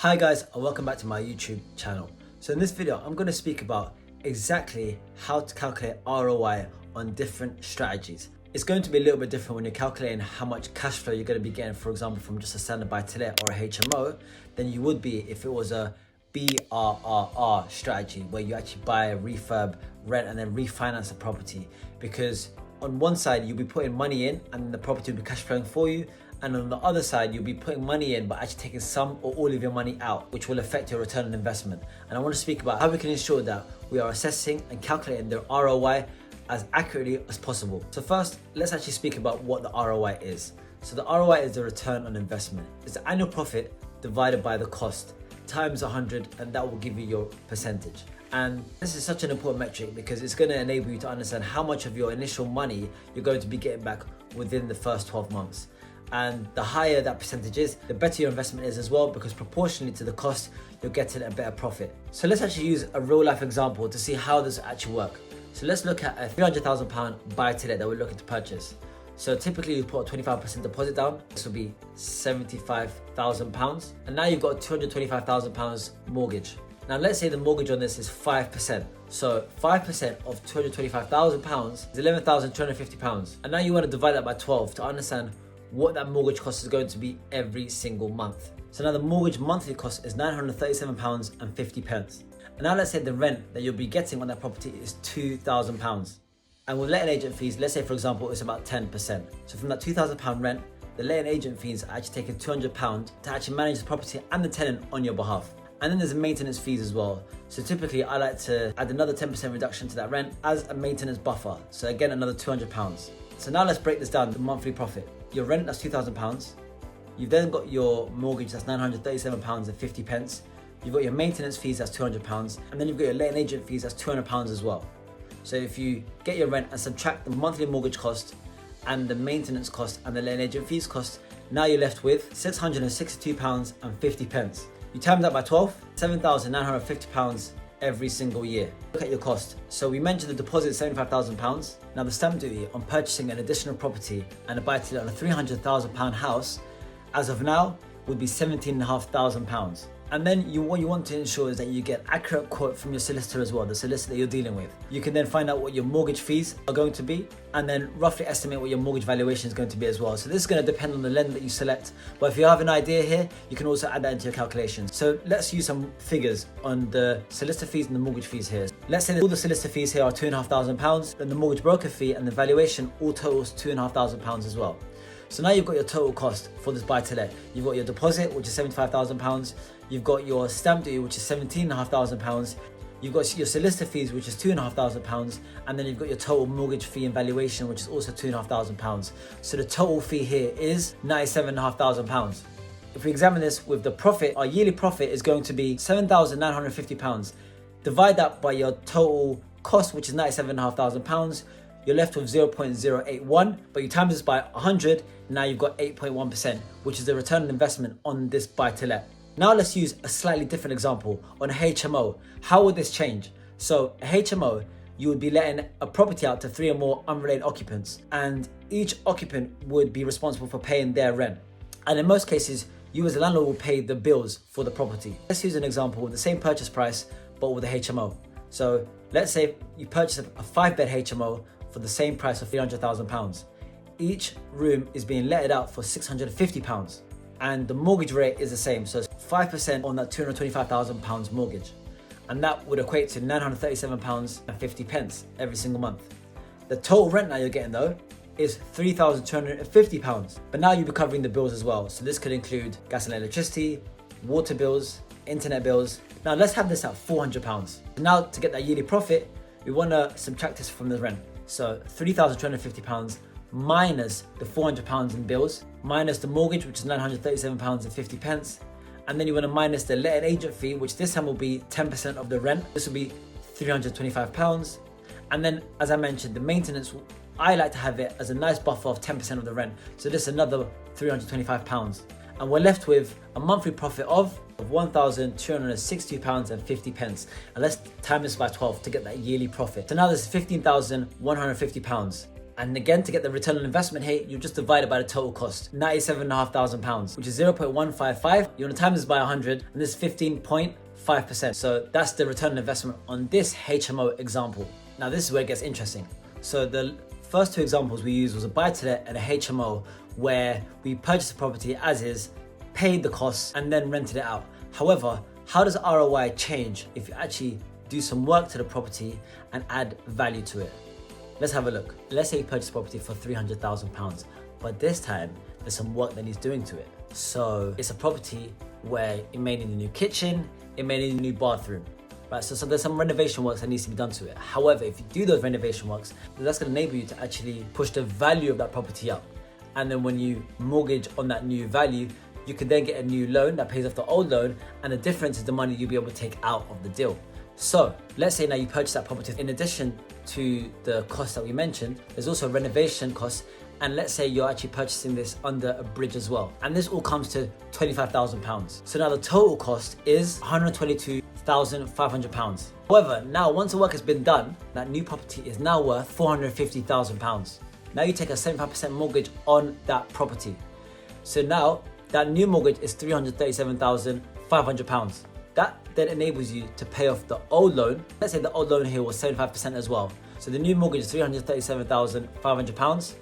Hi guys, and welcome back to my YouTube channel. So in this video, I'm going to speak about exactly how to calculate ROI on different strategies. It's going to be a little bit different when you're calculating how much cash flow you're going to be getting, for example, from just a standard buy-to-let or a HMO, than you would be if it was a BRRR strategy, where you actually buy a refurb, rent, and then refinance the property. Because on one side, you'll be putting money in and the property will be cash flowing for you. And on the other side, you'll be putting money in, but actually taking some or all of your money out, which will affect your return on investment. And I want to speak about how we can ensure that we are assessing and calculating the ROI as accurately as possible. So first, let's actually speak about what the ROI is. So the ROI is the return on investment. It's the annual profit divided by the cost times 100, and that will give you your percentage. And this is such an important metric because it's going to enable you to understand how much of your initial money you're going to be getting back within the first 12 months. And the higher that percentage is, the better your investment is as well, because proportionally to the cost, you're getting a better profit. So let's actually use a real life example to see how this actually works. So let's look at a £300,000 buy-to-let that we're looking to purchase. So typically you put a 25% deposit down. This will be £75,000. And now you've got a £225,000 mortgage. Now let's say the mortgage on this is 5%. So 5% of £225,000 is £11,250. And now you want to divide that by 12 to understand what that mortgage cost is going to be every single month. So now the mortgage monthly cost is £937.50. And now let's say the rent that you'll be getting on that property is £2,000. And with letting agent fees, let's say for example, it's about 10%. So from that £2,000 rent, the letting agent fees are actually taking £200 to actually manage the property and the tenant on your behalf. And then there's maintenance fees as well. So typically I like to add another 10% reduction to that rent as a maintenance buffer. So again, another £200. So now let's break this down to monthly profit. Your rent, that's £2,000. You've then got your mortgage, that's £937.50. You've got your maintenance fees, that's £200. And then you've got your letting agent fees, that's £200 as well. So if you get your rent and subtract the monthly mortgage cost and the maintenance cost and the letting agent fees cost, now you're left with £662.50. You times that by 12, £7,950 every single year. Look at your cost. So we mentioned the deposit is £75,000. Now the stamp duty on purchasing an additional property and a buy-to-let on a £300,000 house, as of now, would be £17,500. And then what you want to ensure is that you get accurate quote from your solicitor as well, the solicitor you're dealing with. You can then find out what your mortgage fees are going to be and then roughly estimate what your mortgage valuation is going to be as well. So this is going to depend on the lender that you select. But if you have an idea here, you can also add that into your calculations. So let's use some figures on the solicitor fees and the mortgage fees here. Let's say that all the solicitor fees here are £2,500, then the mortgage broker fee and the valuation all totals £2,500 as well. So now you've got your total cost for this buy-to-let. You've got your deposit, which is £75,000. You've got your stamp duty, which is £17,500. You've got your solicitor fees, which is £2,500. And then you've got your total mortgage fee and valuation, which is also £2,500. So the total fee here is £97,500. If we examine this with the profit, our yearly profit is going to be £7,950. Divide that by your total cost, which is £97,500. You're left with 0.081, but you times this by 100, now you've got 8.1%, which is the return on investment on this buy-to-let. Now let's use a slightly different example on a HMO. How would this change? So a HMO, you would be letting a property out to 3 or more unrelated occupants, and each occupant would be responsible for paying their rent. And in most cases, you as a landlord will pay the bills for the property. Let's use an example with the same purchase price, but with a HMO. So let's say you purchase a 5-bed HMO for the same price of £300,000. Each room is being letted out for £650, and the mortgage rate is the same. So it's 5% on that £225,000 mortgage. And that would equate to £937.50 every single month. The total rent now you're getting though is £3,250. But now you'll be covering the bills as well. So this could include gas and electricity, water bills, internet bills. Now let's have this at £400. Now to get that yearly profit, we want to subtract this from the rent. So £3,250 minus the £400 in bills, minus the mortgage, which is £937.50. And then you want to minus the letting agent fee, which this time will be 10% of the rent. This will be £325. And then, as I mentioned, the maintenance, I like to have it as a nice buffer of 10% of the rent. So this is another £325. And we're left with a monthly profit of £1,262.50. And let's time this by 12 to get that yearly profit. So now this is £15,150. And again, to get the return on investment here, you just divide it by the total cost, £97,500, which is 0.155. You want to times this by 100, and this is 15.5%. So that's the return on investment on this HMO example. Now this is where it gets interesting. So the first two examples we used was a buy-to-let and a HMO, where we purchased the property as is, paid the costs, and then rented it out. However, how does ROI change if you actually do some work to the property and add value to it? Let's have a look. Let's say you purchase property for £300,000, but this time there's some work that needs doing to it. So it's a property where it may need a new kitchen, it may need a new bathroom, right? So there's some renovation works that needs to be done to it. However, if you do those renovation works, that's going to enable you to actually push the value of that property up. And then when you mortgage on that new value, you could then get a new loan that pays off the old loan, and the difference is the money you'll be able to take out of the deal. So let's say now you purchase that property. In addition to the cost that we mentioned, there's also renovation costs, and let's say you're actually purchasing this under a bridge as well, and this all comes to £25,000. So now the total cost is £122,500. However, now once the work has been done, that new property is now worth £450,000. Now you take a 75% mortgage on that property. So now that new mortgage is £337,500. That then enables you to pay off the old loan. Let's say the old loan here was 75% as well. So the new mortgage is £337,500.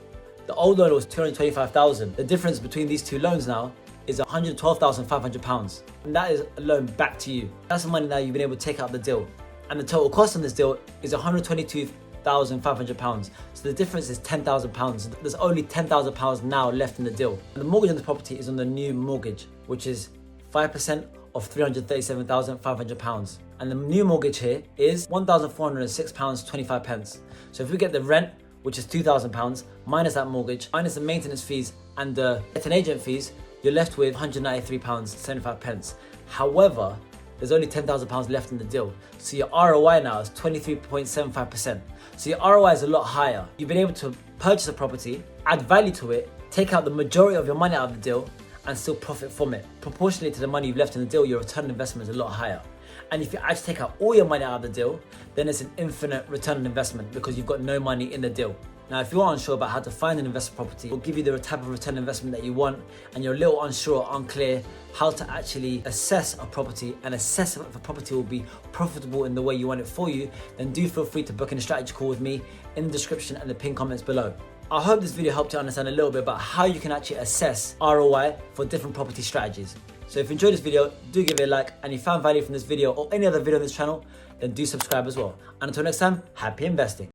The old loan was £225,000. The difference between these two loans now is £112,500. And that is a loan back to you. That's the money now you've been able to take out of the deal. And the total cost on this deal is £122,500. So the difference is £10,000. There's only £10,000 now left in the deal. And the mortgage on the property is on the new mortgage, which is 5% of £337,500. And the new mortgage here is £1,406.25. So if we get the rent, which is £2,000, minus that mortgage, minus the maintenance fees and the letting agent fees, you're left with £193.75. However, there's only £10,000 left in the deal. So your ROI now is 23.75%. So your ROI is a lot higher. You've been able to purchase a property, add value to it, take out the majority of your money out of the deal, and still profit from it. Proportionally to the money you've left in the deal, your return on investment is a lot higher. And if you actually take out all your money out of the deal, then it's an infinite return on investment because you've got no money in the deal. Now, if you are unsure about how to find an investment property, we'll give you the type of return on investment that you want, and you're a little unsure or unclear how to actually assess a property and assess if a property will be profitable in the way you want it for you, then do feel free to book in a strategy call with me in the description and the pinned comments below. I hope this video helped you understand a little bit about how you can actually assess ROI for different property strategies. So if you enjoyed this video, do give it a like, and if you found value from this video or any other video on this channel, then do subscribe as well. And until next time, happy investing.